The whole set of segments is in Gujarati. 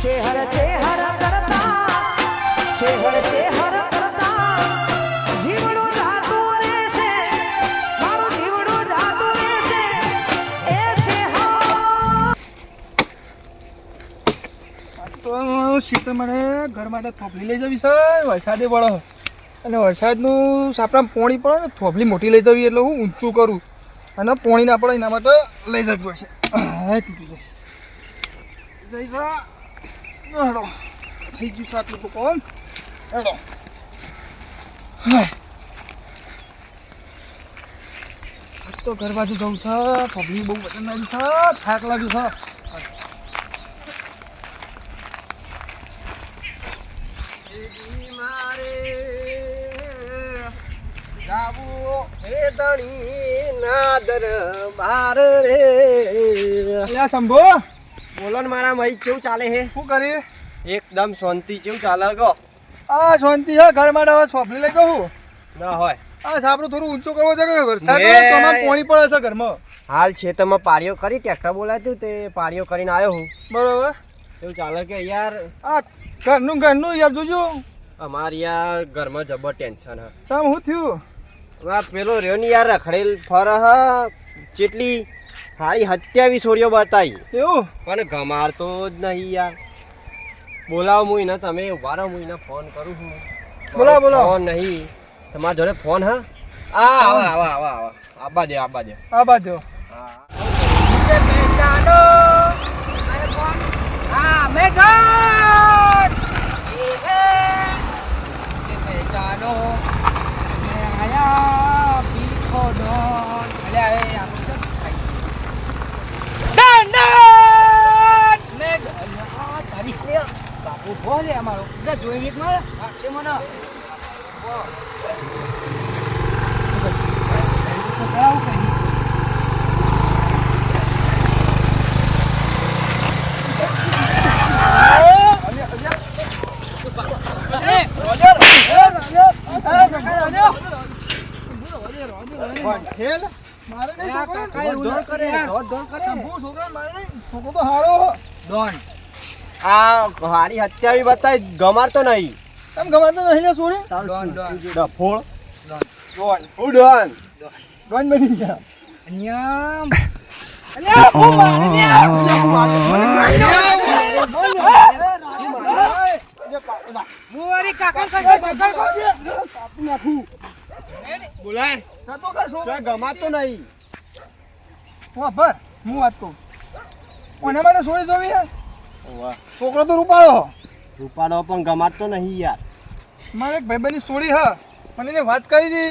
ચેહર ચેહર કરતા જીવડું જાતું રહેશે, મારું જીવડું જાતું રહેશે. એ છે તો શીત મને ઘર માટે થોભલી લઈ જવી છે. વરસાદે પડે અને વરસાદનું સાપડા પોણી પડે ને થોભલી મોટી લઈ જવી એટલે હું ઊંચું કરું અને પોણી ના પડે એના માટે લઈ જવું પડશે. તૂટી જાય હેડો થઈ ગયું આટલું તો કોણ હેડો. તો ઘર બાજુ જવું છે. થોભલી બહુ વજન લાગ્યું છે, થાક લાગ્યું છે. શંભો બોલો ને મારા મહી કેવું ચાલે હે? શું કરી? એકદમ શાંતિ કેવું ચાલે ગો? આ શાંતિ છે. ઘર માટે હવે સોંપલી લઈ કહું ના હોય આ સાપડું થોડું ઊંચું કરવો છે કે વરસાદ પડે તો આમાં પાણી પડે છે ઘરમાં. હાલ છે તમે પાળીઓ કરી, ટ્રેક્ટર બોલાવ્યું તે પાળીઓ કરીને આવ્યો હું. બરોબર. એવું ચાલે કે યાર આ ઘરનું યાર જોજો. અમારે યાર ઘરમાં જબર ટેન્શન હ. તમ શું થયું? આ પેલો રહ્યો ને યાર રખડેલ ફર હ જેટલી હારી 27 છોડીઓ બતાવી એવું પણ ગમાડતો જ નહીં યાર. બોલાવો હું એને, તમે ઉભા રહો, હું એને ફોન કરું છું. બોલાવો, બોલાવો. ફોન નહીં તમારા જોડે ફોન હા? આવા દે આ બાજુ હારી 27 બતાવી ગમાડતો નહીં. તમે ગમાડતો નહીં ને છોડી ડફોળ ડોન બની ગયા. બોલાય ગમાતો નહીં. હું વાત કહું કોને માટે છોડી જોવી હે? છોકરો તો રૂપાળો પણ ગમાતો નહીં યાર. મારે એક ભાઈબંધની છોડી હ મને એને વાત કરી હતી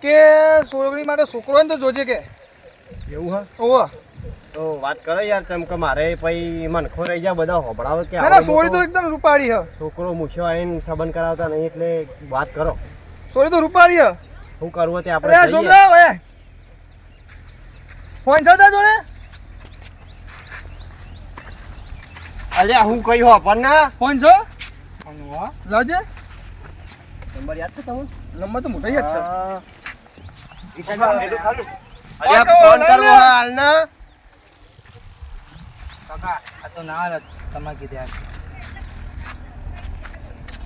કે છોકરી માટે છોકરો હોય ને તો જોજે કે. એવું હા? ઓહ તો વાત કરો યાર, ચમકે મારે પછી મનખો રહી જાય બધા હોબળાવે કે ના છોડી તો એકદમ રૂપાળી હ. છોકરો મૂછો આવીને સંબંધ કરાવતા નહીં એટલે વાત કરો. છોડી તો રૂપાળી હ. શું કરવું તે અરે આપણે સોમરાવ એ ફોન છે તારા જોડે? અલ્યા હું કઈ હો પણ ના ફોન છે? લાવજે. નંબર યાદ છે તમને? નંબર તો મોટા યાદ છે. અલ્યા ફોન કરવો હાલ ના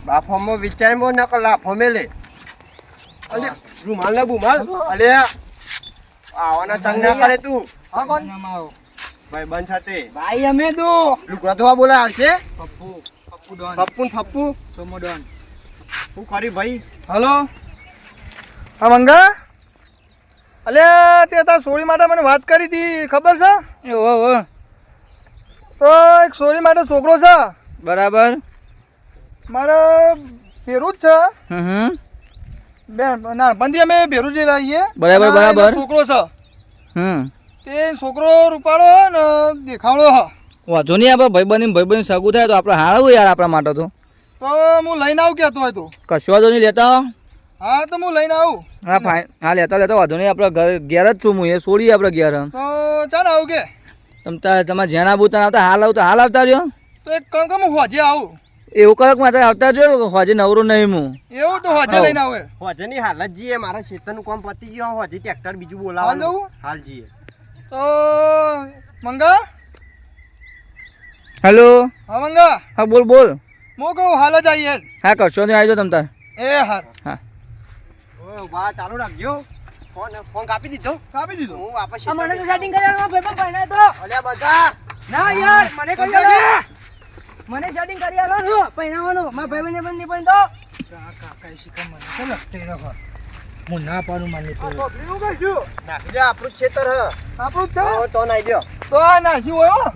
બાફામાં વિચારમાં ન કર લાફો મેલે. અલ્યા રૂમાલ ને બુમાલ અલ્યા આવવાના ચંગ ના કરે તું. હા કોણ? ભાઈ બંધ સાથે ભાઈ અમે તો લુકડા ધોવા બોલા આવશે. પપ્પુ ડોન પપ્પુ ને ફપ્પુ સોમો ડોન. શું કરી ભાઈ? હલો હા મંગા. અલ્યા તે તાર સોળી માટે મને વાત કરી હતી ખબર છે? તો એક સોળી માટે છોકરો છે. બરાબર. મારે ભેરું જ છે. બેન નાનપણથી અમે ભેરું જ લાવીએ. બરાબર. છોકરો છે તે છોકરો રૂપાળો ને દેખાવડો હ. વાંધો નહીં, આપણે ભાઈબંધ સગું થાય તો આપણે હારું યાર આપણા માટે તો હું લઈને આવું કહેતો હોય તો. કશો વાંધો નહીં, લેતા આવો. હા તો હું લઈને આવું. હા ફાઇન. હા લેતા વાંધો નહીં, આપણે ઘેર જ છું હું. એ છોડીએ આપણે ઘેર. તો ચાલ આવું કે તમારે જ્યાં આવું ત્યાં આવતા હાલ આવતા રહ્યો. તો એક કામ કર હું હોજે આવું. એવું કરો કે મારે આવતા રહ્યો હોજે નવરો નહીં હું. એવું તો હોજે લઈને આવે. હોજે ની હાલ જ જીએ, મારા ખેતરનું કામ પતી ગયું. હોજે ટ્રેક્ટર બીજું બોલાવવાનું. હાલ જીએ તો મંગા હેલો. હા મંગા હા બોલ બોલ. હું કહું હાલ જ આવી હેડ. હા કશો નહીં આવજો તમ તાર. એ હાર ઓય વાહ ચાલુ રાખજો. ફોન કાપી દીધો. કાપી દીધો. હું વાપસ આ મને તો સેટિંગ કર્યા ભાઈ પણ પહેણાય તો અલ્યા બધા ના યાર મને કરી આલો મને સેટિંગ કરી આલો ને પહેણાવાનું મારા ભાઈ બંને પણ તો કાકા શીખર મને ચાલ ટેરો કર હું ના પાડું માની તો નાખી જા આપણું જ ખેતર હ. આપણું જ છે આવો તો નાઈ દ્યો. તો આ નાખ્યું હોય હો.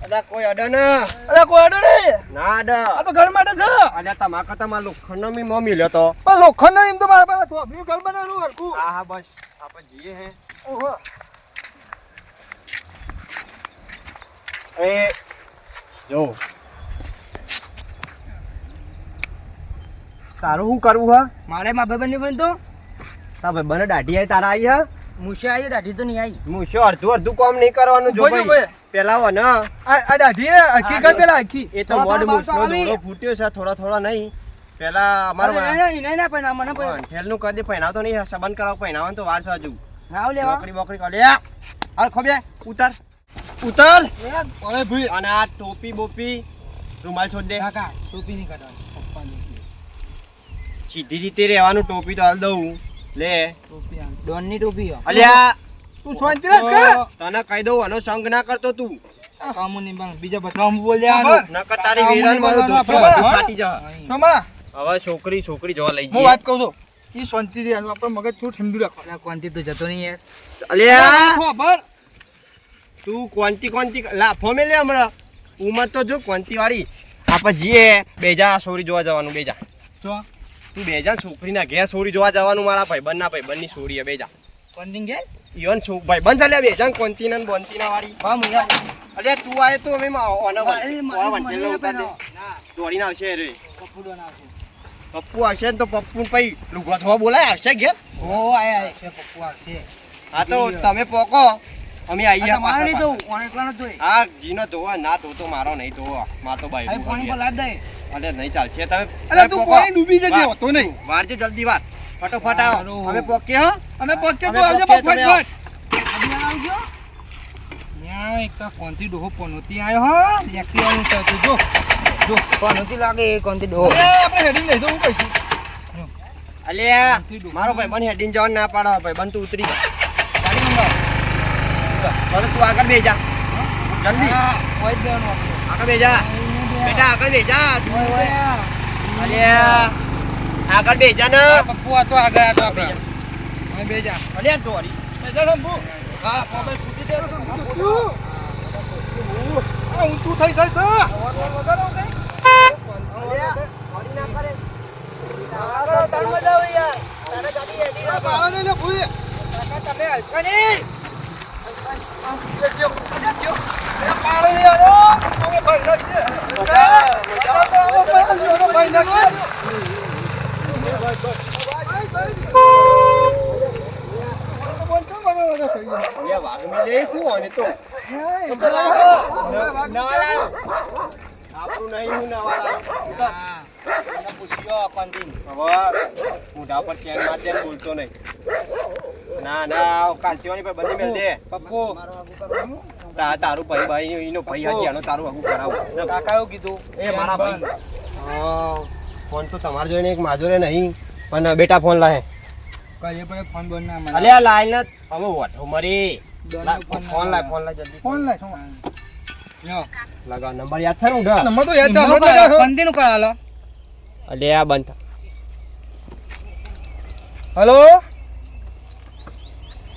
અલ્યા કોઈ અડે ના. અરે કોઈ અડો નહીં ના અડે. આ તો ઘર માટે છે અલ્યા તમારા કરતા મારા લોખંડનો મી મોં મિલ્યો તો. પણ લોખંડ નહીં એમ તો મારા પાસે થોભલીનું ઘર બનાવવાનું હરખું હા હા બસ આપણે જઈએ હે. ઓહો એ જો તારું શું કરવું હા? મારે મારા ભાઈ બંને પણ તો તા ભાઈ બને દાઢી આઈ તારા આઈ હા? મુશે આવી દાઢી તો નહીં આવી હું શું અડધું અડધું કામ નહીં કરવાનું જો બોજો ભાઈ. ભાઈ. પેલા હો ને આ દાઢી હકીકત પેલા આખી એ તો થોડા મોડ થોડા મૂછનો બાલ તો દોડો ફૂટ્યો છે થોડા થોડા નહીં. પેલા અમારો નહીં ના પણ મને પણ ઠેલનું કરી દે પહેણાવતો નહીં સંબંધ કરાવ પહેણાવવાનું તો વાર છે હજુ. નાવ લેવા નોકરી બોકરી કરી લે. હાલ ખોબે ઉતાર. ઉતાર અરે ભાઈ અને આ ટોપી બોપી રૂમાલ છોડ દે. કાકા ટોપી નહીં કાઢવાની પપ્પાની સીધી રીતે રહેવાનું. ટોપી તો હાલ દઉં લે. ટોપી આમ ડોનની ટોપી હો અલ્યા તું શાંતિ રાખ કે તને કહી દઉં આનો સંગ ના કરતો તું. કામ નહીં પણ બીજા બધા બોલ ખબર? નકર તારી વીરાન મારું દુખતું ખબર? બધું ફાટી જા. સોમા હવે છોકરી જોવા લઈ હું જઈએ. વાત કહું છું એ શાંતિથી આનું આપણે મગજ થોડું ઠંડુ રાખવાનું કોનથી તો જતો નહીં યાર અલ્યા ખબર તું કોનતી લાફો મેલે હમણાં. ઉંમર તો જો કોનતી વાળી. આપણે જઈએ બેજા સોરી જોવા જવાનું બેજા. જો તું બેજા છોકરીના ઘેર સોરી જોવા જવાનું. મારા ભાઈબંધની સોરી હે બેજા. કોનથી ગયા ઈવન ભાઈબંધ ચાલ્યા બેજા કોનતીના ને બોનતીના વાળી. હા મુયા અલ્યા તું આય તો અમે ઓના મારે- મારે- વંટેલો મને ઉતાર દે. ના. દોડીને આવશે રે. કપડો નાખો પપ્પુ આવશે ને તો પપ્પુ પછી લુગડા ધોવા બોલાય આવશે ઘેર. ઓ આયા છે પપ્પુ આવશે હા તો તમે પોકો અમે આવીએ તમારે નહીં પાછા. તો કોણ એકલાનો જોઈ હા જીનો ધોવા ના ધોતો મારો નહીં ધોવા માર તો હવે ભાઈ પાણી પર લાદ દે અરે નહીં ચાલશે તમે અલ્યા તું પોકો. પાણી ડૂબી જજે વાર. હોતો નહીં વારજે જલ્દી વાર ફટોફટ આવો. સારું. અમે પોકીએ હો. અમે પહોંચીએ અમે તો આવજે પહોંચીએ, તમે આવો. ફટફટ આવજો ન્યા એક તો કોનથી ડોહો પનોતી આયો હો લેખી આવું તો જો જો પનોતી લાગે એ કોનથી ડોહો અલ્યા આપણે હેડિંગ નહીં તો હું કહીશું અલ્યા મારો ભાઈ બન હેડીને જવાનું ના પાડો ભાઈ બન તું ઉતરી જા. ગાડી મંગાવ હવે તું આગળ બે જા જલ્દી હા કોઈ જ દેવાનું આપણે આગળ બે જા બેટા આગળ બે જા. ઓય અલ્યા આગળ બે જા ને. પપ્પુ આ તો આગળ આ તો આપણે હવે બે જા અલ્યા દોડી બેજા શંભુ હા મોબાઈલ ફૂટી જાય તો આ ઊંચું થઈ જાય છે આ બાળાને લે ભૂઈ તમે હલશો નહીં એ પાડે લે આરો અમે ભાઈ નાખીએ અમે ભાઈ નાખીએ અલ્યા વાઘ મે લે શું હોને તો આપણું નહીં હું નવા લાવું. પૂછ્યો કોનથી હવે મોઢા પર ચેન માર દે ને બોલતો નહીં. ના ના કાલતીવાની પર બંને મેલ દે. પપ્પુ તારું ભાઈ એનો ભાઈ હાજી આનો તારું આગું કરાવો. કાકા એવું કીધું એ મારા ભાઈ હા ફોન તો તમારે જોઈને એક માજોરે નહીં પણ બેટા ફોન લાહે. કઈ પણ ફોન બંધ ના મને અલ્યા લાઈન જ હવે વઠો મરી ફોન લાય જલ્દી ફોન લાય યો લગા નંબર યાદ છે ને ઉઠા. નંબર તો યાદ છે આપણે તો યાદ કોનથી નું કરાલો અલ્યા બંધ થા. હેલો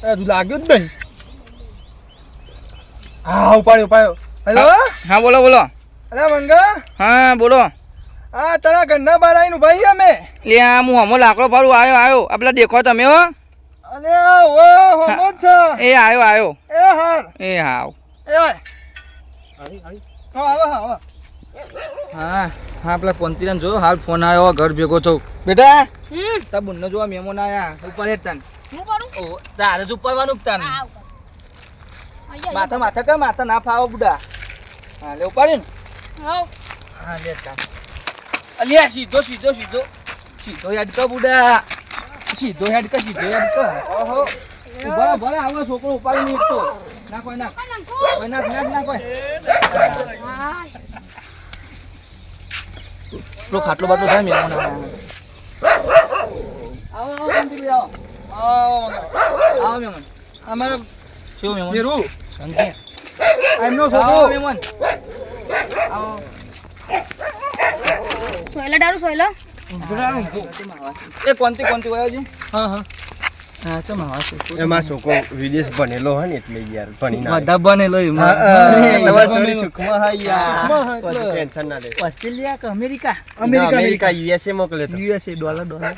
એ તું લાગ્યો જ નહીં હા ઉપાડ્યો હેલો હા બોલો બોલો. અલ્યા મંગા હા બોલો. આ તારા ઘરના બહાર આવીને ભાઈ અમે લે આ હું હમો લાકડો ફરું આવ્યો આ પેલા દેખો તમે હો. અરે ઓ હોમો છે એ આવ્યો એ હાર એ હાવ. એ આય આવો આવો હા હા પેલા કોંતીરાને જો હાલ ફોન આવ્યો ઘર ભેગો થયો. બેટા તા બુનનો જોવા મહેમાન આયા ઉપર હેઠ તાન હું કરું ઓ તારે જ ઉપરવાનું તાન આ ઉપર. માથા માથા કે માથા ના ફાવો બુડા. હા લે ઉપાડી ને હઉ. હા લે તાન અલ્યા સીધો સીધો સીધો સીધો હેડ ક બુડા સીધો હેડ ક ઓહો બરા બરા આવો છોકરો ઉપાડી નહીં તો ના કોઈ ના આ નંખો. કોઈ ના કોઈ હા. પેલો ખાટલો બાટલો થાય મહેમાન આવો આવો શાંતિભાઈ આવો આવો મહેમાન અમારા કેવું મહેમાન મેરું શાંતિ એમનો આવો છોકરો મહેમાન આવો સોયલા ડારું સોયલા એ કોનથી વયો છે હા હા હા ચમ આવા છે એમાં છોકરો વિદેશ ભણેલો હોય ને એટલે યાર ભણી ના બધા બનેલો તમારે સોરી સુખમાં હા યાર પછી ટેન્શન ના લે ઓસ્ટ્રેલિયા કે અમેરિકા અમેરિકા યુએસએ મોકલે તો USA dollar money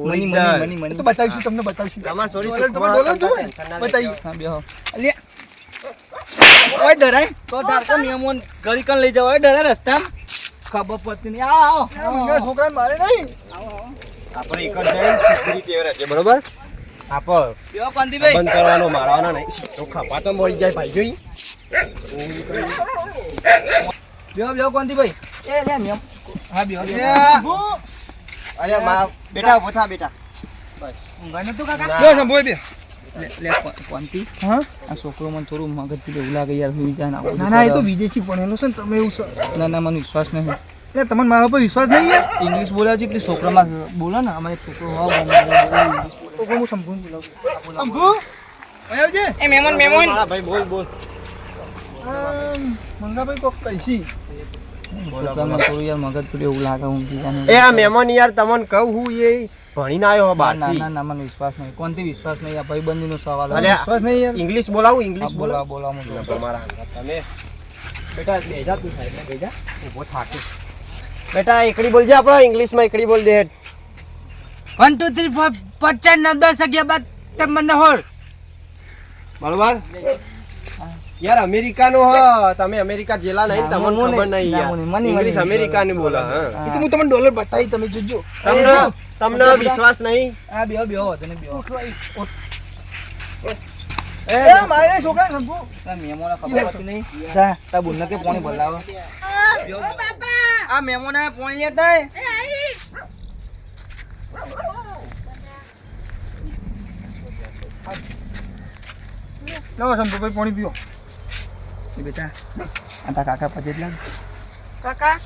original. Money money તો બતાવીશું તમને બતાવીશું તમારે સોરી ડોલર સુખમાં ડોલર હતા, જોવે? ટેન્શન ના બતાવી. લેતો. હા બેહો અલ્યા ઓય ડરાય તો ડારકા મેમોન ઘરી કન લઈ જાવ ઓય ડરાય રસ્તામાં ખબર પડતી નહીં આવો આ છોકરાને મારે નહીં આપણે એક જ જઈને સિક્યુરિટી એવરેજ છે બરોબર આપો બેહો કાંતિભાઈ બંધ કરવાનો મારવાનો નહીં તો ખપા તો મળી જાય ભાઈ જોઈ બેહો કાંતિભાઈ એ લે મેમ હા બેહો અરે માં બેટા ઉભો થા બેટા ઊંઘાય નતું કાકા ના. જો સંભોય બે લે કાંતિ હા આ છોકરો મને થોડું મગજ થી એવું લાગે યાર હું જાન આવું ના ના એ તો વિદેશી ભણેલો છે ને તમે એવું ના મને વિશ્વાસ નહીં એટલે તમને મારા પર વિશ્વાસ નહીં યાર ઇંગ્લિશ બોલ્યા છે પેલી છોકરામાં બોલો ને અમારે છોકરો તો હું સંભૂન બોલાવું સંભુ અહીં આવજે એ મેમોન મારા ભાઈ બોલ બોલ મંગાભાઈ કોક કહીશી છોકરામાં થોડું યાર મગજ થોડું એવું લાગે હું જાને એ આ મહેમાન યાર તમને કહું હું એ ભણીને આવ્યો હો ના બહારથી ના ના મને વિશ્વાસ નહીં કોનથી વિશ્વાસ નહીં આ ભાઈબંધીનો સવાલ અરે, વિશ્વાસ નહીં યાર ઇંગ્લિશ બોલાવું ઇંગ્લિશ બોલાવ બોલાવો તમારા તમે બેટા બેજા તું સાહેબ બેજા ઊભો થાકી બેટા એકડી બોલજે આપણો ઇંગ્લિશમાં એકડી બોલ દે 1 2 3 4 5 6 9 10 11 બાદ તમને હોળ બરોબર યાર અમેરિકાનો હ તમે અમેરિકા જેલા નહીં ના, તમને મને ખબર નહીં ના, યાર મને ઇંગ્લિશ વિશ્વાસ. અમેરિકાની બોલા હા એ તો હું તમને ડોલર બતાવી તમે જોજો તમને વિશ્વાસ નહીં હા બેહો તને બેહો એ એ મારે છોકરા સંભુ આ મેમોને ખબર પડતી નહીં જા તા બોલને કે પાણી ભલાવો આ મેમોને પાણી લેતા હે લાવો સંભુભાઈ પાણી પીઓ એ બેટા આ તા કાકા પછી એટલે કાકા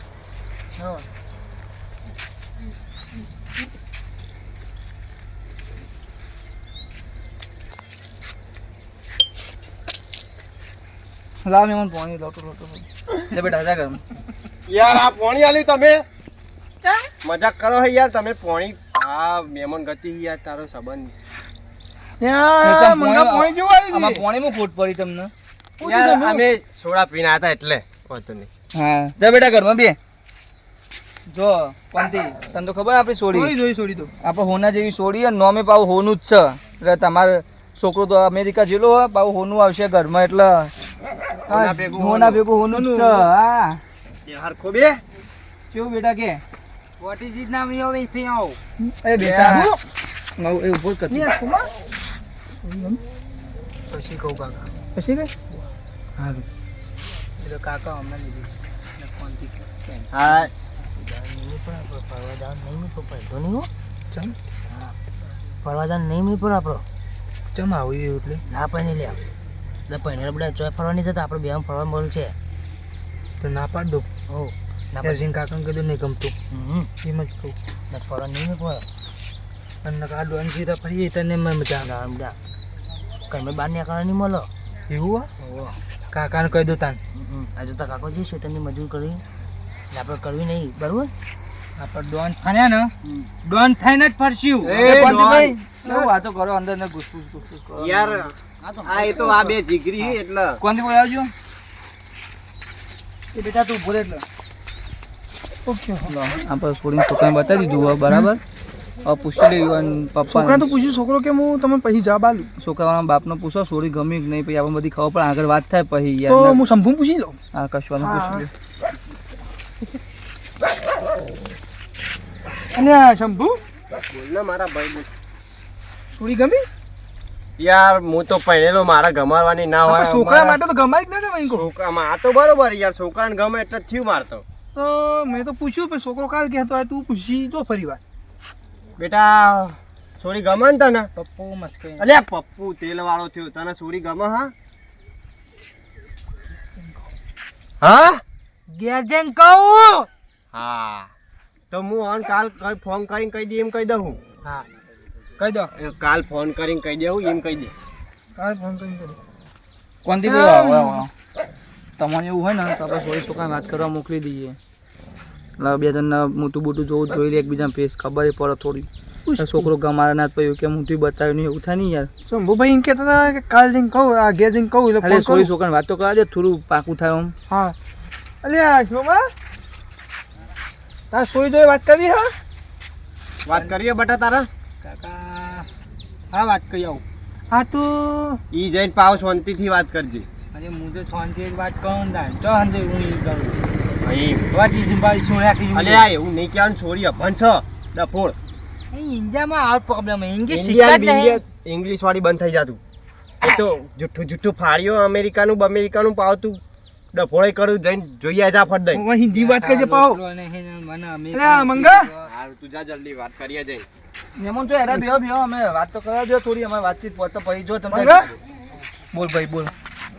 લાવ મેમોન પાણી લોટો લે બેટા જા ઘરમાં યાર આ પોણી આલી તમે ચા મજાક કરો હે યાર તમે પોણી આ મહેમાન ગતિ યાર તારો સંબંધ ત્યાં મંગા પાણી જેવું આવી આમાં ગયું પાણીમાં ફૂટ પડી તમને યાર અમે સોડા પીને હતા એટલે વાંધો નહીં હા જા બેટા ઘરમાં બે જો પંતી તને તો ખબર આપણી સોડી છોડી દો આપણે હોના જેવી સોડી અને નોમે પાવ હોનું જ છે એટલે તમારે છોકરો તો અમેરિકા જેલો હોય પાવ હોનું આવશે ઘરમાં એટલે હોના ભેગું હોના ભેગું હોનું જ છે હા યાર ખોબે કેવું બેટા કે વોટ ઇઝ ઇટ નામ યોર ઇફ યુ એ બેટા નવ એ ઉભો જ કરતી યાર કુમાર પછી કહું કાકા પછી કે હા એટલે કાકા હમણાં લીધી ને ફોનથી કે હા ફરવા નહીં મી પર આપણો ચમ આવું એટલે ના પણ લે એટલે પહેલા બધા ચોય ફરવા નહીં જતા આપણે બે ફરવા મળ્યું છે તો ના પાડ દો હો ના એરજીન કાકાને કીધું નહીં ગમતું એમ જ કહું ના ફરવા નહીં મી પર અને આ ડોન સીધા ફરીએ તને મજા આવે ના બધા કઈ મેં બહાર નીકળવા નહીં મળો એવું કાકાને કહી દો તાન આજે તો કાકો જે છે તેની મજૂર કરી એટલે આપણે કરવી નહીં બરાબર આપણે ડોન ફર્યા ને ડોન થઈને જ ફરશું ભાઈ શું વાતો કરો અંદર ને ઘુસપુસ કરો યાર આ એ તો આ બે જીગરી હે એટલે કોનથી કોઈ આવજો એ બેટા તું ઉભો રહે એટલે ઓકે આપણે છોડીને છોકરાને બતાવી દીધું હવે બરાબર હવે પૂછી લેવું અને પપ્પા છોકરા તો પૂછ્યું છોકરો કે હું તમને પછી જવાબ આલું છોકરાના બાપને પૂછો છોડી ગમી કે નહીં પછી આપણે બધી ખબર પણ આગળ વાત થાય પછી તો યાર હું સંભૂ પૂછી લઉં હા કશું પૂછી લે અને આ શંભુ બોલ ને મારા ભાઈ બોલ છોડી ગમી યાર હું તો પહેરેલો મારા ગમાડવાની ના હોય આપણે છોકરા માટે તો ગમાય જ ના ગમાય કહું છોકરામાં આ તો બરોબર યાર છોકરાને ગમે એટલે જ થયું મારતો તો મેં તો પૂછ્યું પણ છોકરો કાલ કહેતો હોય તું પૂછી જો ફરી વાર બેટા સોરી ગમે ને તને પપ્પુ મસ્કે અલ્યા પપ્પુ તેલ વાળો થયો તને સોરી ગમે હા હા ઘેર જઈને કહું હા તો હું ઓન કાલ ફોન કરીને કહી દે એમ કહી દઉં. હા કહી દો. કાલ ફોન કરીને કહી દેવું એમ કહી દે. કાલ ફોન કરીને કરી. કોનથી ભાઈ આવો આવો તમારે એવું હોય ને તો આપણે સોરી છોકરાને વાત કરવા મોકલી દઈએ એટલે બે જણને મોટું બોટું જોવું જોઈ લે એકબીજા ફેસ ખબર પડે થોડી છોકરો ગમારે ના પછી કે મોટું બતાવ્યું નહીં એવું થાય નહીં યાર શંભુભાઈ એમ કહેતા હતા કે કાલ જઈને કહું આ ઘેર જઈને કહું એટલે અરે ફોન સોરી કરું. છોકરાને વાત તો કરવા દે થોડું પાકું થાય આમ હા અલ્યા શોભા તાર સોરી જોઈ વાત કરવી હા વાત કરીએ બટા તારા. કાકા હા વાત કહી આવું. હા તું ઈ જઈને પાવ શાંતિથી વાત કરજે. અરે હું તો શાંતિ એક વાત કહું ને ચો હંદે હું ઈ કરું. અહીં વાજી સિંભાઈ સુણ્યા કે અલ્યા એવું નહીં કહેવાનું છોરી અભણ છે ડફોળ. ઇન્ડિયામાં આ પ્રોબ્લેમ ઇંગ્લિશ શીખતા જ નહીં. ઇંગ્લિશ વાળી બંધ થઈ જાતું. એ તો જુઠ્ઠું ફાડ્યો અમેરિકાનું પાવતું ડફોળે કરું જઈને જોઈએ જા ફટ દઈ. હવે હિન્દી વાત કરજે પાવ મને અલ્યા મંગા હાલ તું જા જલ્દી વાત કરીએ જઈ. મેમન જો એરા બેહો અમે વાત તો કરવા દો થોડી અમારી વાતચીત પતો પછી જો તમે મંગા બોલ ભાઈ બોલ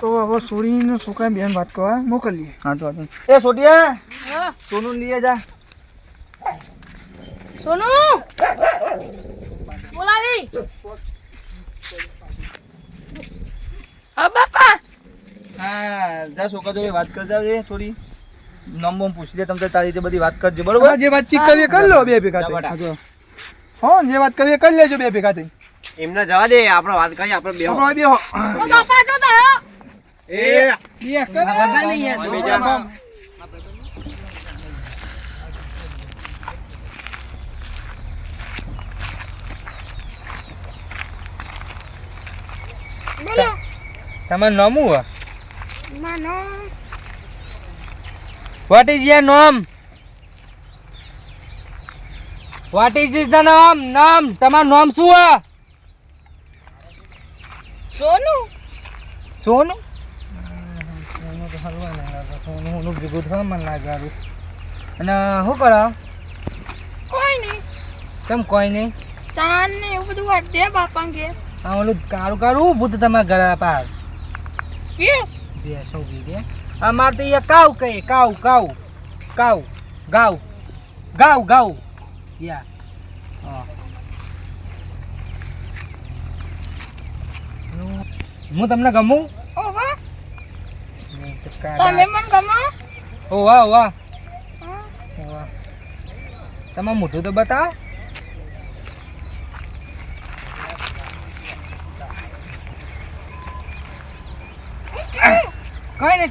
તો હવે સોરીનો છોકરા બેન વાત કરવા મોકલીએ. હા તો એ સોટિયા હા સોનું લઈએ જા સોનુ બોલાવી હા બાપા હા જા છોકરા જોડે વાત કરજા છે થોડી નંબર પૂછી લે તમે તારી રીતે બધી વાત કરજે બરોબર જે વાત ચીક કરીએ કરી લો બે ભેગા થઈ. હા જો હો જે વાત કરીએ કરી લેજો બે ભેગા થઈ. એમને જવા દે આપણે વાત કરીએ આપણે બે. આપણો બેહો ઓ બાપા જો તો એ બે કરે બીજા બોલો તમારું નામ શું? માનો વોટ ઇઝ યોર નામ? વોટ ઇઝ ધ નામ તમારું નામ શું હે? સોનુ સોનું સોનું તો હલવા ના લાગે સોનું ભેગું થવા મને લાગે હારું. અને શું કરો કોઈ નહીં કેમ કોઈ નહીં? ચાંદ ને એવું બધું વાટે બાપા કે આ ઓલું કાળું કાળું ઊભું હતું તમારા ઘર પાર યસ બેસો ગઈ અમારે તો એ કાવ કહીએ કાવ કાવ કાવ ગાવ ગાવ ગાવ યા હા હું તમને ગમું? ઓહો તમે મને ગમો ઓ વાહ વાહ હા. વાહ તમારું મોઢું તો બતાવો.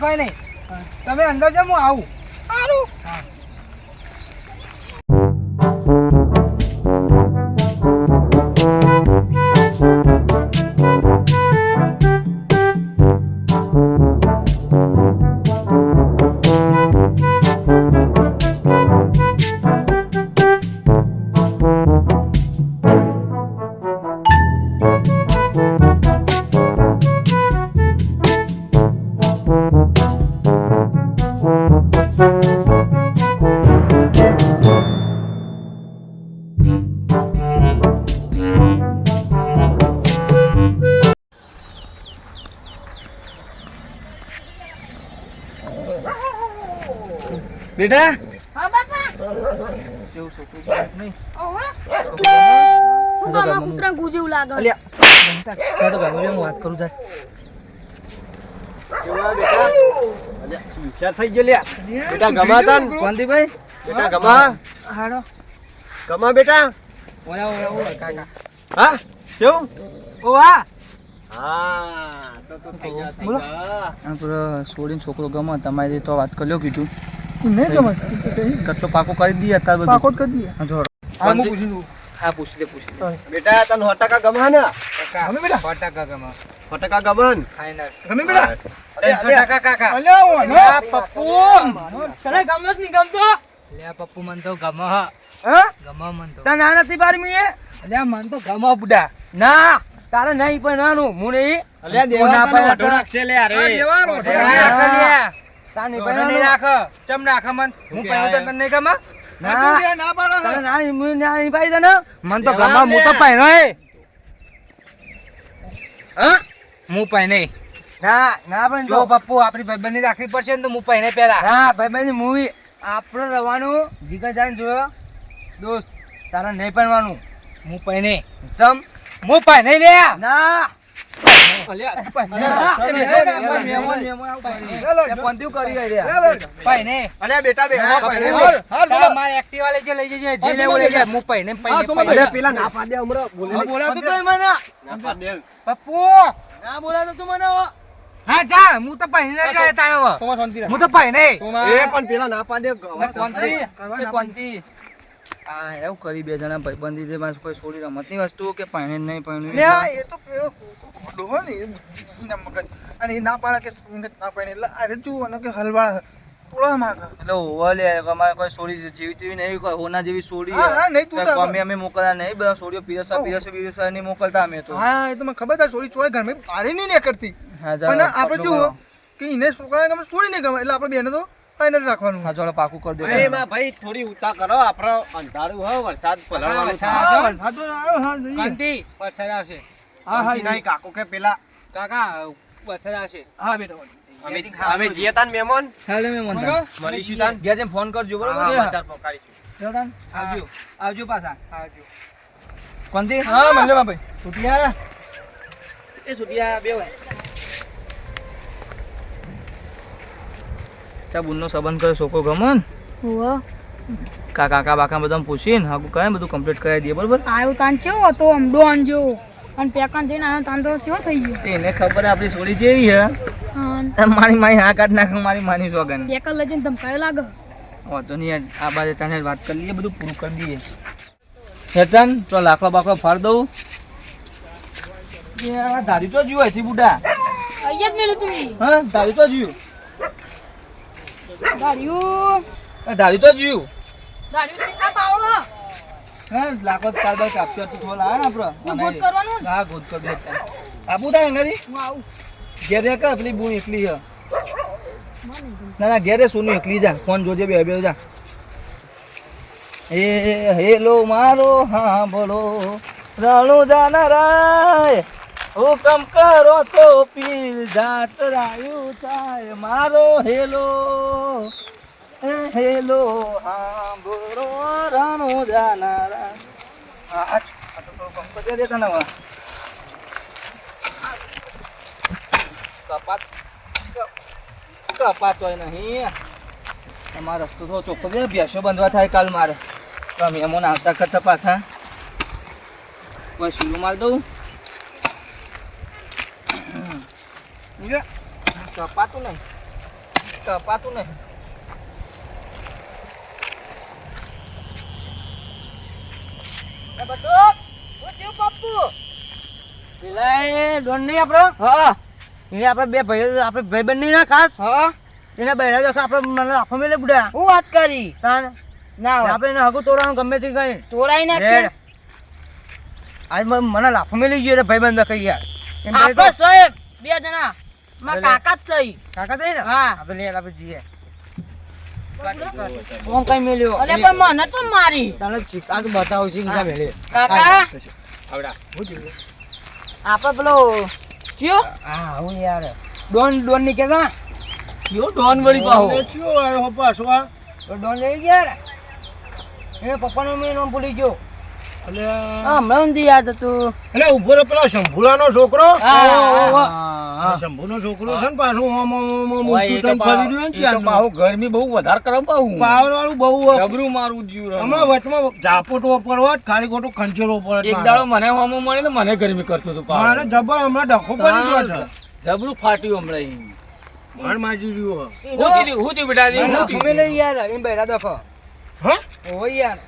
કોઈ નહીં તમે અંદર જાઓ હું આવું. સારું બેટા હા બાપા કેવું છોકરું છે નહીં ઓહો છોકરું હું ગામમાં કૂતરા ગુજેવું લાગે અલ્યા જા તો ઘરમાં હું વાત કરું જા કેવા બેટા અલ્યા સુશા થઈ ગયો લ્યા બેટા ગમા તન શાંતિભાઈ બેટા ગમા હાડો ગમા બેટા ઓયા કાકા હા કેવું ઓ વાહ હા તો થઈ જા બોલો. આપણે છોડીને છોકરો ગમે તમારી તો વાત કરી લો કીધું નહીં ગમે કેટલો પાકો કરી દઈએ અત્યારે બધું પાકો જ કરી દઈએ. હા, જો હા હું પૂછી દઉં. હા પૂછી લે બેટા તન 100% ગમા ને ગમે બેટા 100% ગમે 100% ગમન ફાઈનલ ગમે બેટા 300% કાકા અલ્યા ઓનો. લે પપ્પુ તને ગમે કે નહીં ગમતો? લે પપ્પુ મન તો ગમે હા ગમે મન તો ના નથી બારી મીએ લે મન તો ગમે બુડા ના તારે નહીં પણ નાનું હું નહીં અલ્યા તું દેવા ના તને પાડે અઢો રાખશે લે અરે આ દેવાનો. તાર નહીં નહીં પણ રાખ ચમ નાખ મન હું પહેલું તને નહીં ગમે ના તું ના પાડો. તારે ના નહીં પાડી દે ને મન તો દેવા ગમે હું તો લે. પહેરો હે હા હું પહેને ના ના પણ જો પપ્પુ આપણી ભાઈબંધી રાખવી પડશે ને તો હું પહેને પહેલા ના ભાઈ ભાઈ મૂવી આપણે રવાનું જીગા જાન જોયો દોસ્ત તારા નહીં પહેરવાનું. હું પહેને ચમ હું પહેને લે ના પહેને અલ્યા બેટા બેહો પહેને તારા મારે એક્ટિવા લઈ લઈ જજે જે લેવું લઈ લે હું પહેને અલ્યા પેલા ના પાડે હમણાં બોલે બોલાવતો તો મને ના પાડે પપ્પુ ના બોલાવતો તું મને હા જા હું તો પહેને જ જાય તારો હું તો પહેને એ પણ પેલા ના પાડે કોનથી આ એવું કરી બે જણા ભાઈબંધી છે મારે કોઈ છોડી રમતની વસ્તુ કે પાણી નહીં પાણી લે આ એ તો પેલો ખોટો હોય ને એ બુદ્ધિના મગજ. અને એ ના પાડે કે ના પાડે એટલે અરે તું અને કે હલવાળ તોડા માંગે. એટલે હોવા લે અમારે કોઈ છોડી જેવી તેવી નહીં કોઈ હોના જેવી છોડી હા, હા, નહીં, તું તો- અમે મોકલતા નહીં બધા છોડીઓ પીરસવા નહીં મોકલતા અમે તો હા એ તો મને ખબર છે છોડી ચોય ઘરમાં બારી નહીં નીકળતી. હા જા પણ આપણે જુઓ કે એને છોકરાને ગમે છોડી નહીં ગમે એટલે આપણે બેને તો ફાઇનલ રાખવાનું. હા ચાલો પાકું કરી દે એમાં ભાઈ થોડી ઉતા કરો આપણે અંધારું હોય વરસાદ પલળવાનું હા તો આવ્યો, હા જોઈએ. કાંતિ વરસાદ આવશે હા હા નહીં કાકો કે પેલા કાકા વરસાદ આવશે હા બેટા અમે જીએ તાન મહેમાન હાલે મેં મન મગા? મળીશું તાન ઘેર જઈને ફોન કરજો બરોબર હા, છે? બજાર પહોંચાડીશું. જોતાન, આવજો પાછા કોનથી હા મલ્લેમાં ભાઈ સુટિયા એ સુટિયા બે હોય ચા બુનનો સંબંધ કરે છોકરો ગમન હોવ કાકા બાકા બધા પૂછીને હાકું કહે બધું કમ્પ્લીટ કરાવી દઈએ બરોબર આયો તાન ચેવો હતો આમ ડોન જેવો અને પેકાન જઈને આયો તાન તો ચેવો થઈ ગયો એને ખબર આપણી છોડી જેવી હે હા મારી માઈ હા કાઢ નાખ મારી માની સોગન પેકર લઈ જઈને ધમકાયો લાગે વાંધો નહીં યાર આ બાજુ તને વાત કરી લઈએ બધું પૂરું કરી દઈએ હેતન તો લાખો બાખો ફાડ દઉં આ ધારી તો જીવ હતી બુડા અહીંયા જ મેલું તું હા ધારી તો જીવ દાડિયું ધારી તો જીવ દાડિયું ચિંતા પાવડો હા લાખો તાર બાર કાપશે તું થોડા આવે ને હું આપણે ગોત કરવાનું હા ગોદ કરી દે આપું તારે અંગાથી હું આવું ઘેરે કા પેલી બુન એકલી છે ના ના ઘેરે સોનું એકલી જા ફોન જોજે બે બે જા એ હેલો મારો હા બોલો રાણો જાના રાય હુકમ કરો તો પીર જાત રાયું થાય મારો હેલો એ હેલો હા બોલો રાણો જાના રાય આ તો થોડું કમ કરી દેતા ને કપાતો નહીં અમારો રસ્તો તો ચોખ્ખો છે ભેંસો બંધવા થાય કાલ મારે તો મહેમાન આવતા કરતા પાછા કોઈ સુલું મારી દઉં કપાતું નહીં કપાતું નહીં પેલા એ ડોન નહીં આપણો હા એને આપણે બે ભાઈ આપણે ભાઈબંધ નહીં ના ખાસ હા એને બહેરા જશે આપણે મને આખો મેલે બુડા હું વાત કરી તાન ના આપણે એને હગું તોડવાનું ગમે તે કઈ તોડાઈ રે. આજ મને લાફો મેલી ગયો રે ભાઈબંધ કઈ યાર એમ ભાઈ તો- આપણે સાહેબ બે જણા માં કાકા જ થઈ કાકા થઈ ને હા. આપણે લે આપણે જઈએ કોણ કઈ મેલ્યો અલે પણ મને તો મારી તને ચિકા તો બતાવું છું કે મેલે કાકા આવડા હું જોયું આપણે પેલો કયો હા હું યાર ડોન ની કેતા કયો ડોન વળી પાહો તો ડોન લઈ ગયા રે એ પપ્પાનો મેં નામ ભૂલી ગયો હમણાં ઊંધી યાદ હતું એટલે ઉભો રે પેલા શંભુલાનો છોકરો હા શંભુનો છોકરો છે ને પાછું ઓમ ઓમ ઓમ ઓમ ઊંચું થઈને ફરી રહ્યું ને ત્યારનું. ગરમી બહુ વધારે કરે પાહું પાવર વાળું બહુ જબરું મારું જીવ હમણાં વચમાં ઝાપોટો પડવો જ ખાલી ખોટું ખંચેરો પડે એક દાડો મને હોમો મળે ને મને ગરમી કરતું હતું મારે જબર હમણાં ડખો કરી ગયો છે જબરું ફાટ્યું હમણાં માર માજી રહ્યું હું થયું બેટા તમે લઈ યાર એમ બેડા દખો હા ઓ યાર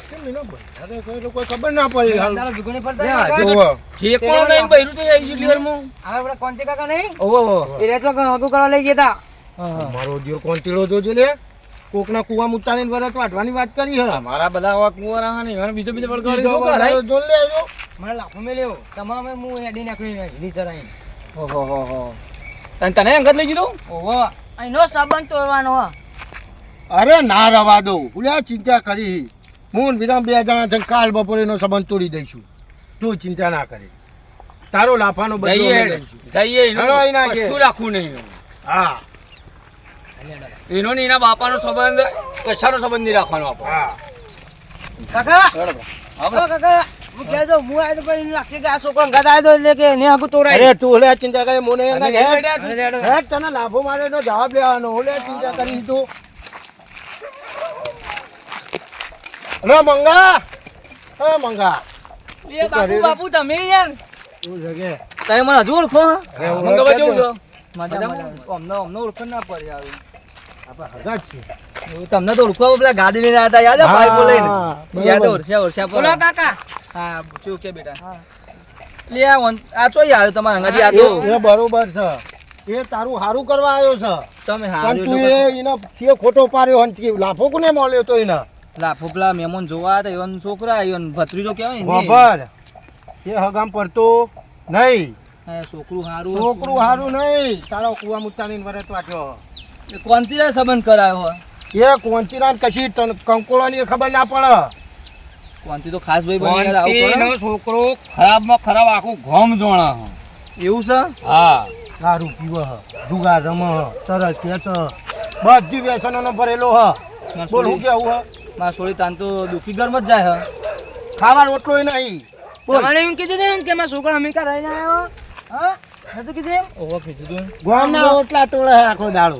કેમ એનો બધા કોઈ તો કોઈ ખબર ના પડી હાલ તારો જુગણી પડતા જોવો. જે કોણ નહીં બૈરું તો આવી ગયું ક્લિયર માં હવે આપણે કોન્તે કાકા નહીં ઓહો એ રેટલો હગુ કરવા લઈ ગયા તા મારો દિયો કોંટીલો જોજે લે કોકના કુવા મુતાને વરત વાટવાની વાત કરી હે મારા બધા આવા કુંવરા ને એવાનો બીજો બીજો પડકાર બીજો વરસાદ જો લે આજો મને લાફો મેલ્યો તમામે હું હેડી નાખી હીરી ચરાઈ ઓહો તને અંગત લઈ ગયો ઓહો અહીંનો સંબંધ તોડવાનો હો અરે ના રવા દો ઉલ્યા ચિંતા કરી હું વિરામ બે જણા છે કાલ બપોરે એનો સંબંધ તોડી દઈશું તું ચિંતા ના કરે તારો લાફાનો બદલો અમે લઈશું. જઈએ હાલો, અહીં નાખીએ. કશું રાખવું નહીં હા એનો ને એના બાપાનો સંબંધ કશાનો સંબંધ નહીં રાખવાનો આપણે હા કાકા કાકા હું કહેજો હું આયો તો પછી એને લાગશે કે આ છોકરો ગદ આયો તો એટલે કે એને આગળ તોરાય અરે તું ઓલે ચિંતા કરે મોને હેડ તને લાભો મારે નો જવાબ લેવાનો ઓલે ચિંતા કરી તું અરે મંગા મંગા એ બાપુ બાપુ તમે યાર તું જગે તમે મને હજુ ઓળખો હા? અરે મંગા બાજુ જો અમને ઓળખો ના પડે યાર આપણે હગા જ છીએ તમને તો ઓળખો પેલા ગાડી લઈને આવ્યા હતા યાદ છે બાઈકો લઈને બરાબર. યાદ ઓળખ્યા બોલો કાકા હા શું છે બેટા લે આ ચોઈ આવ્યો તમારા અંગાજી આ તો એ બરોબર છે એ તારું હારું કરવા આવ્યો છે તમે હા પણ તું એને કે ખોટો પાડ્યો હન કે લાફો કોને મળ્યો તો એને લાફો પેલા મહેમાન જોવા હતા એવન છોકરા એવન ભત્રીજો કહેવાય ને ખબર એ હગામ પડતો નહીં હા, છોકરું હારું છોકરું હારું નહીં તારો કુવા મુત્તાની વરત વાટ્યો કોનથી સંબંધ કરાયો એ કોંતીરાન કશી કંકોળાની ખબર ના પડે કોનથી તો ખાસ ભાઈ બની યાર આવું કરો કોંતીનો છોકરો ખરાબમાં ખરાબ આખું ગોમ જોણા એવું છે હા દારૂ પીવે હ જુગાર રમ હ સરસ ખેંચ બધી વ્યસનોનો ભરેલો હ બોલ હું કેવું હ મારા છોડી તાન તો દુખી ઘરમાં જ જાય ખાવા રોટલો નહીં બોલ મને એમ કીધું હતું કે મારા છોકરો અમેરિકા રહીને આવ્યો હા નતું કીધું ઓહો કીધું તું ગોમના રોટલા તોડે હે આખો દાડો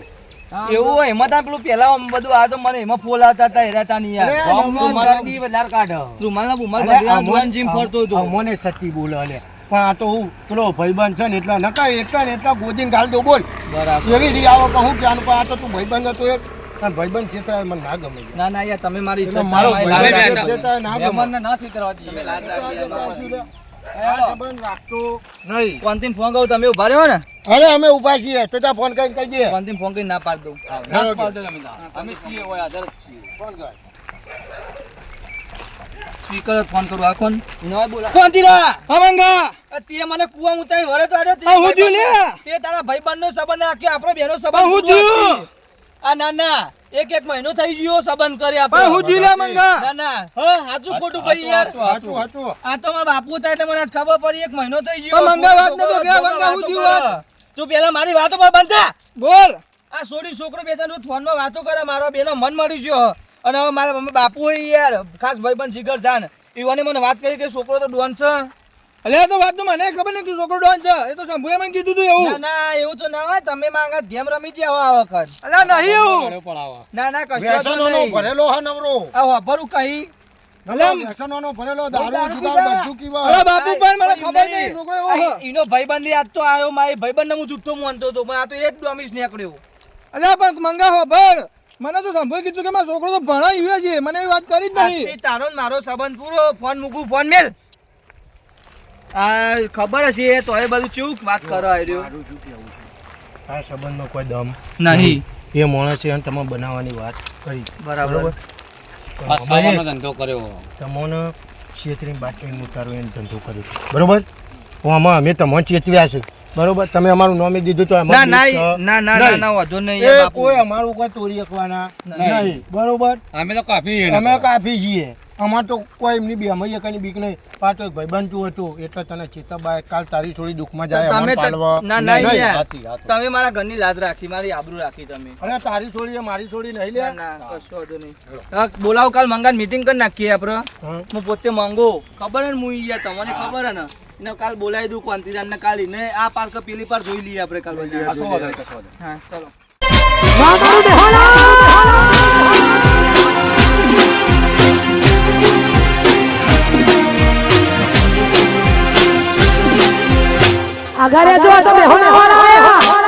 એવું હોય એમાં તાન પેલું પેલા આમ બધું આ તો મને એમાં ફોલ આવતા હતા હેરા તા નહીં અરે, યાર ગોમમાં ગરદી વધારે કાઢો રૂમાલના બુમાલ અલે, બધેલા અમોને- દુકાન જીમ ફરતો હતો મને સતી બોલે અલે પણ આ તો હું પેલો ભાઈબંધ છે ને એટલા નકા એટલા ને એટલા ગોદીને ગાળ દો બોલ બરાબર એવી રી આવો પણ હું ક્યાં આ તો તું ભાઈબંધ હતો એક અને ભાઈબંધ છેતરાય મને ના ગમે ના ના યાર તમે મારી એટલે ઇજ્જત મારો મારી લાજ ભાઈબંધ રાખી. છેતરાય ના ગમે ના છેતરવા દઈએ. લાજ રાખી. આ સંબંધ રાખતો નહીં કોનથી ફોન કહું તમે ઉભા રહ્યો ને અરે અમે ઉભા છીએ તો ત્યાં ફોન કરીને કહી દે કોનથી ફોન કરીને ના પાડ દઉં ફોન કર સ્પીકર ફોન કરું આ કોણ કોનતીરા હમંગા તે મને કુવા ઉતારી વરે તો આજો તે હું જો લે તે તારા ભાઈબંધનો સંબંધ રાખ્યો આપણો બેનો સંબંધ હું જો આ ના ના એક મહિનો થઈ ગયો સંબંધ કરી આપણે હું જો લે મંગા ના ના હા સાચું ખોટું ભાઈ યાર હાચું હાચું આ તો મારા બાપુ હતા એટલે મને આજ ખબર પડી એક મહિનો થઈ ગયો મંગા વાત નતો કે મંગા હું જો વાત તું પેલા મારી વાતો પર બંધ થા બોલ આ સોડી છોકરો બેચાનો ફોનમાં વાતો કરે મારો બેનો મન મળી ગયો અને હવે મારા બાપુ હોય યાર ખાસ ભાઈબંધ જીગર જાન ઈવાને મને વાત કરી કે છોકરો તો ડોન છે અલે તો વાત તો મને ખબર ને કે છોકરો ડોન છે એ તો સંભુએ મને કીધું તું એવું ના એવું તો ના હોય તમે માંગા ગેમ રમી ગયા આ વખત અલે નહીં એવું ના ના કશો તો વ્યસનોનો નહીં ભરેલો હા નવરો આ વાપરું કઈ વ્યસનોનો ભરેલો દારૂ જુગાર બધું કીવા અરે બાપુ પણ મને ખબર નહીં છોકરો એવો ઈનો ભાઈબંધી આજ તો આવ્યો મારી ભાઈબંધને હું જુઠ્ઠો માનતો હતો પણ આ તો એક ડોમીસ નીકળ્યો અલે પણ મંગા હો ભર મને તો સંભળ કીધું કે મારો છોકરો તો ભણાયું છે મને એવી વાત કરી જ નહીં તારો ને મારો સંબંધ પૂરો ફોન મૂકું ફોન મેલ આ ખબર હશે તો એ બધું ચૂક વાત કરો આવ્યો આ સંબંધનો કોઈ દમ નહીં એ માણસ છે અને તમે બનાવવાની વાત કરી બરાબર ધંધો કર્યો તમને છેતરીને બાટલીને ઉતારો એને ધંધો કર્યો છે. બરોબર હું આમાં અમે તમને ચેતવ્યા છે બરોબર તમે અમારું નામે દીધું તો ના અમારું ના દુઃખ છે. ના ના નહીં. ના વાંધો નહીં એ બાપુ કોઈ અમારું કોઈ તોડી શકવાના નહીં બરોબર અમે તો કાફી અમે કાફી છીએ અમાર તો કોઈ એમની બી અમે કઈ બીક નહીં પાછો એક ભાઈબંધ તું હતો એટલે તને ચેતવબાય કાલ તારી છોડી દુઃખમાં જાય તમે અમાર પાડવા. ના ના નહીં. યાર તમે મારા ઘરની લાજ રાખી મારી આબરૂ રાખી તમે અરે તારી છોડી એ મારી છોડી નહીં લે ના ના કશો વાંધો નહીં હા, બોલાવો કાલ મંગાન મીટિંગ કરી નાખીએ આપણે હા. હું પોતે માંગો ખબર હે ને હું યાર તમને ખબર હે ને એને કાલ બોલાવી દઉં કોંતીરાન ને કાલ ને આ પાર્ક પેલી પાર જોઈ લઈએ આપણે કાલ બધા હા ચલો अगर जो तो मैं होने वाला है